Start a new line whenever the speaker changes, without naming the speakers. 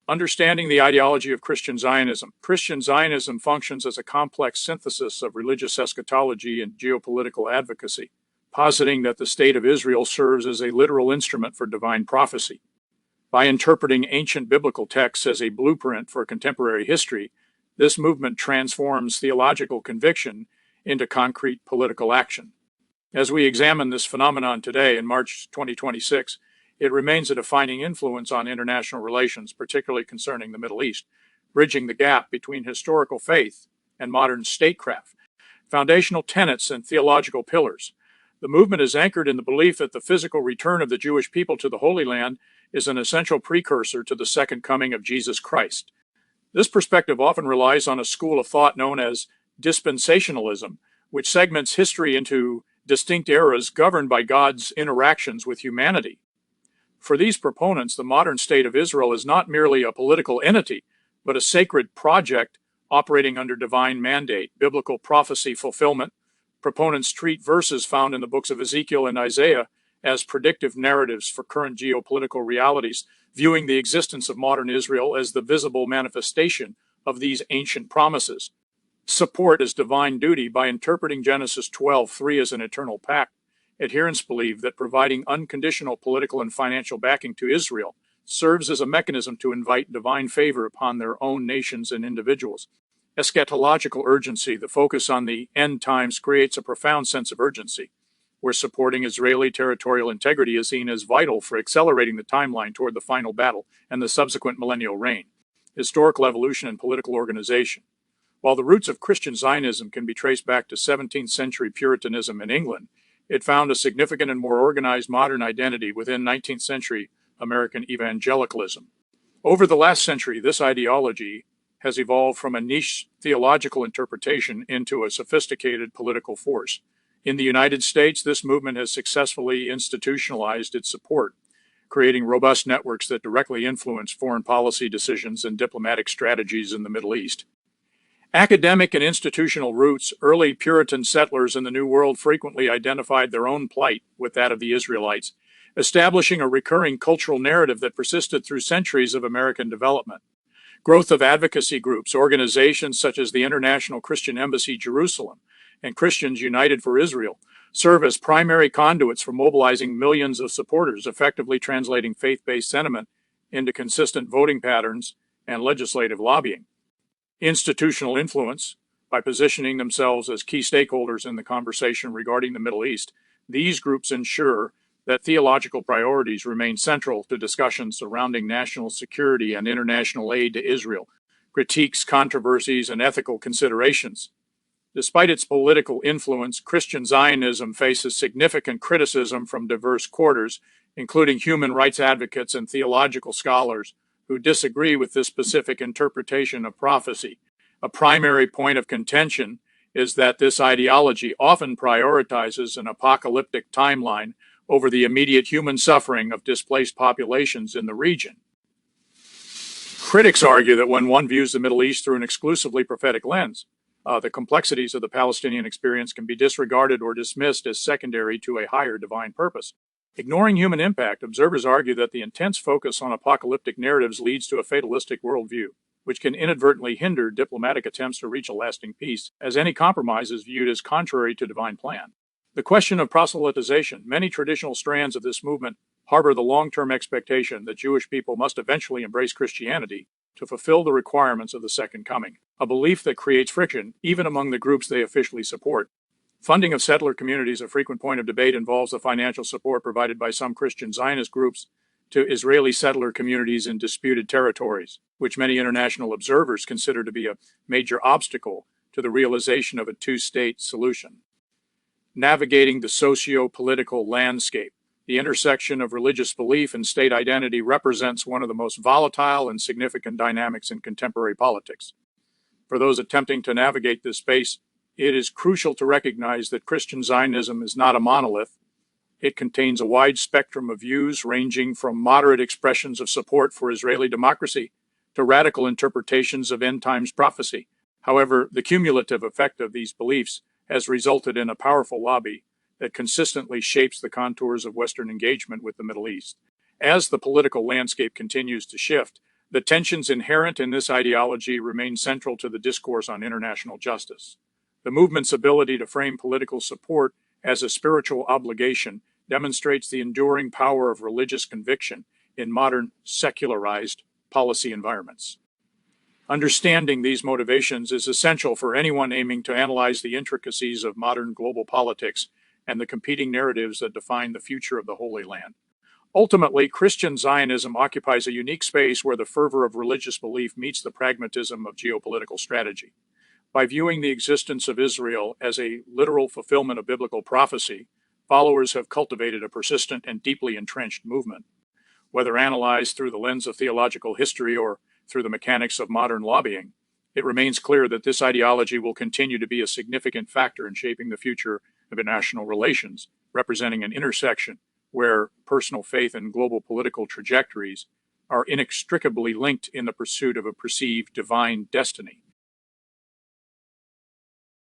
Understanding the ideology of Christian Zionism. Christian Zionism functions as a complex synthesis of religious eschatology and geopolitical advocacy, positing that the state of Israel serves as a literal instrument for divine prophecy. By interpreting ancient biblical texts as a blueprint for contemporary history, this movement transforms theological conviction into concrete political action. As we examine this phenomenon today in March 2026, it remains a defining influence on international relations, particularly concerning the Middle East, bridging the gap between historical faith and modern statecraft. Foundational tenets and theological pillars. The movement is anchored in the belief that the physical return of the Jewish people to the Holy Land is an essential precursor to the second coming of Jesus Christ. This perspective often relies on a school of thought known as dispensationalism, which segments history into distinct eras governed by God's interactions with humanity. For these proponents, the modern state of Israel is not merely a political entity, but a sacred project operating under divine mandate, biblical prophecy fulfillment. Proponents treat verses found in the books of Ezekiel and Isaiah as predictive narratives for current geopolitical realities, viewing the existence of modern Israel as the visible manifestation of these ancient promises. Support as divine duty. By interpreting Genesis 12:3 as an eternal pact, adherents believe that providing unconditional political and financial backing to Israel serves as a mechanism to invite divine favor upon their own nations and individuals. Eschatological urgency. The focus on the end times creates a profound sense of urgency, where supporting Israeli territorial integrity is seen as vital for accelerating the timeline toward the final battle and the subsequent millennial reign. Historical evolution and political organization. While the roots of Christian Zionism can be traced back to 17th century Puritanism in England, it found a significant and more organized modern identity within 19th century American evangelicalism. Over the last century, this ideology has evolved from a niche theological interpretation into a sophisticated political force. In the United States, this movement has successfully institutionalized its support, creating robust networks that directly influence foreign policy decisions and diplomatic strategies in the Middle East. Academic and institutional roots. Early Puritan settlers in the New World frequently identified their own plight with that of the Israelites, establishing a recurring cultural narrative that persisted through centuries of American development. Growth of advocacy groups. Organizations such as the International Christian Embassy Jerusalem and Christians United for Israel serve as primary conduits for mobilizing millions of supporters, effectively translating faith-based sentiment into consistent voting patterns and legislative lobbying. Institutional influence. By positioning themselves as key stakeholders in the conversation regarding the Middle East, these groups ensure that theological priorities remain central to discussions surrounding national security and international aid to Israel, critiques, controversies, and ethical considerations. Despite its political influence, Christian Zionism faces significant criticism from diverse quarters, including human rights advocates and theological scholars who disagree with this specific interpretation of prophecy. A primary point of contention is that this ideology often prioritizes an apocalyptic timeline over the immediate human suffering of displaced populations in the region. Critics argue that when one views the Middle East through an exclusively prophetic lens, the complexities of the Palestinian experience can be disregarded or dismissed as secondary to a higher divine purpose. Ignoring human impact, observers argue that the intense focus on apocalyptic narratives leads to a fatalistic worldview, which can inadvertently hinder diplomatic attempts to reach a lasting peace, as any compromise is viewed as contrary to divine plan. The question of proselytization. Many traditional strands of this movement harbor the long-term expectation that Jewish people must eventually embrace Christianity to fulfill the requirements of the Second Coming, a belief that creates friction even among the groups they officially support. Funding of settler communities. A frequent point of debate involves the financial support provided by some Christian Zionist groups to Israeli settler communities in disputed territories, which many international observers consider to be a major obstacle to the realization of a two-state solution. Navigating the socio-political landscape. The intersection of religious belief and state identity represents one of the most volatile and significant dynamics in contemporary politics. For those attempting to navigate this space, it is crucial to recognize that Christian Zionism is not a monolith. It contains a wide spectrum of views, ranging from moderate expressions of support for Israeli democracy to radical interpretations of end times prophecy. However, the cumulative effect of these beliefs has resulted in a powerful lobby that consistently shapes the contours of Western engagement with the Middle East. As the political landscape continues to shift, The tensions inherent in this ideology remain central to the discourse on international justice. The movement's ability to frame political support as a spiritual obligation demonstrates the enduring power of religious conviction in modern secularized policy environments. Understanding these motivations is essential for anyone aiming to analyze the intricacies of modern global politics and the competing narratives that define the future of the Holy Land. Ultimately, Christian Zionism occupies a unique space where the fervor of religious belief meets the pragmatism of geopolitical strategy. By viewing the existence of Israel as a literal fulfillment of biblical prophecy, followers have cultivated a persistent and deeply entrenched movement. Whether analyzed through the lens of theological history or through the mechanics of modern lobbying, it remains clear that this ideology will continue to be a significant factor in shaping the future of international relations, representing an intersection where personal faith and global political trajectories are inextricably linked in the pursuit of a perceived divine destiny.